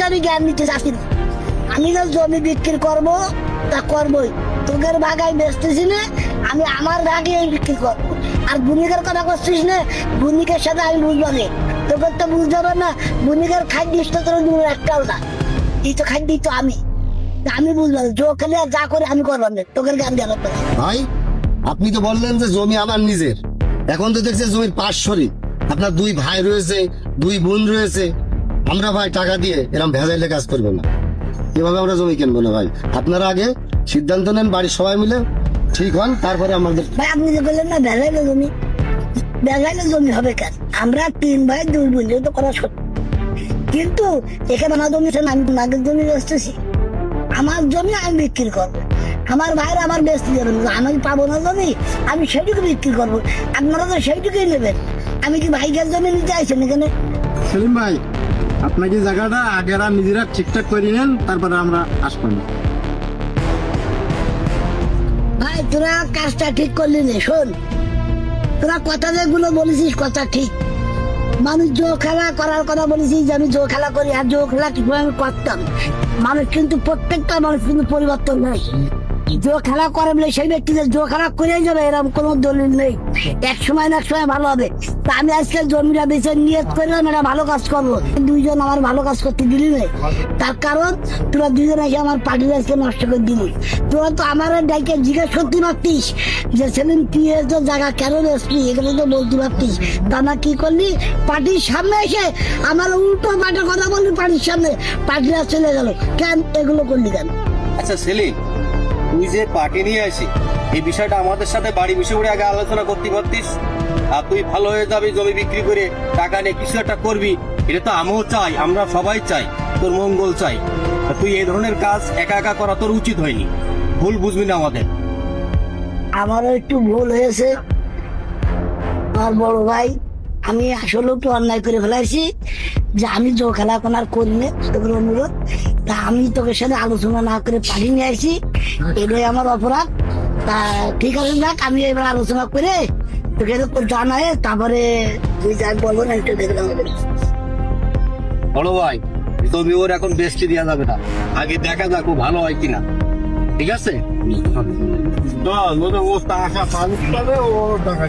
আমি জ্ঞান নিতে চাচ্ছি না। আমি তো জমি বিক্রি করবো তা করবোই, তোদের ভাগাই বেচতেছি না, আমি আমার ভাগে বিক্রি করবো। আর বুনিকের কথা করছিস না, বুনিকের সাথে আমি বুঝবো না, তোকে তো বুঝতে পারবে না। বুনিকের খাদ্য তোর একটাও না, এই তো খাদ্য তো আমি বুঝবো না। জো খেলে যা করে আমি করবো না, তোদের জ্ঞান দেওয়া লাগবে না। ভাই আপনি তো বললেন যে জমি আমার নিজের, এখন তো দেখছি জমির পাশ শরীর, আপনার দুই ভাই রয়েছে, দুই বোন রয়েছে। আমরা ভাই টাকা দিয়ে এরকম ভেজাইলে কাজ করবো না, এভাবে আমরা জমি কিনবো না ভাই। আপনারা আগে সিদ্ধান্ত নেন, বাড়ির সবাই মিলে ঠিক হন, তারপরে আমাদের। ভাই আপনি যে বললেন না ভেজাইলে জমি, ভেজাইলে জমি হবে কেন? আমরা 3 ভাই 2 বোন, তো করা সত্য। কিন্তু এখানে আমার জমি আছে না, আমি নাগের জমি বেচতেছি। আমার জমি আমি বিক্রি করবো, আমার ভাইরা আমার বেচতে যাবেন, আমি পাবো না জমি, আমি সেইটুকু বিক্রি করবো, আপনারা তো সেইটুকুই নেবেন। আমি কি ভাইকার জমি নিতে আইছেন এখানে? সেলিম ভাই, আপনাকে জায়গাটা আগেরা নিজেরা ঠিকঠাক করে নেন, তারপরে আমরা আসবো না। ভাই তোরা কাজটা ঠিক করলি না। শোন, তোরা কথা যেগুলো বলেছিস কথা ঠিক, মানুষ জো খেলা করার কথা বলেছিস যে আমি জো খেলা করি, আর জো খেলা কিভাবে আমি করতাম। মানুষ কিন্তু প্রত্যেকটা মানুষ কিন্তু পরিবর্তন হয়। জো খেলা করে বলে সেই ব্যক্তিদের জো খেলা করেই যাবে এরকম কোনো দলিল নেই। এক সময় না এক সময় ভালো হবে। তা আমি আজকে জমিটা বেঁচে নিয়ত করলাম এটা ভালো কাজ করবো, দুইজন আমার ভালো কাজ করতে দিলি না। তার কারণ তোরা দুজন এসে আমার পার্টির আজকে নষ্ট করে দিলি। তোরা তো আমার ডাইকে জিজ্ঞেস করতে পারতিস যে সেদিন কি হয়েছে, জায়গা কেন এসলি, এগুলো তো বলতে পারতিস। তা না কি করলি, পার্টির সামনে এসে আমার উল্টো পাল্টা কথা বললি, পার্টির সামনে পার্টিরা চলে গেল। কেন এগুলো করলি কেন? আচ্ছা সেলিম, তুই যে পার্টি নিয়ে আসি, এই বিষয়টা আমাদের সাথে বাড়ি বসে পড়ে আগে আলোচনা করতে পারতিস। আর তুই ভালো হয়ে যাবি, জমি বিক্রি করে টাকা নিয়ে কিছু একটা করবি, এটা তো আমিও চাই, আমরা সবাই চাই, তোর মঙ্গল চাই। তা তুই এই ধরনের কাজ একা একা করা তোর উচিত হয়নি, ভুল বুঝবি না আমাদের। আমারও একটু ভুল হয়েছে আমার বড় ভাই, আমি আসলে একটু অন্যায় করে ফেলাইছি যে আমি জো খেলা কোন আর করি না, তোর অনুরোধ। তা আমি তোকে সাথে আলোচনা না করে পাঠিয়ে নিয়ে আসি, এটাই আমার অপরাধ। তা ঠিক আছে, যাক আমি এবার আলোচনা করে তোকে তো জানাই, তারপরে তুই যাই বলবো না একটু দেখলাম। বড় ভাই, জমি ওর এখন বেচতে দেওয়া যাবে না, আগে দেখা যাক ও ভালো হয় কিনা, ঠিক আছে? ও টাকা পাবে, ও টাকা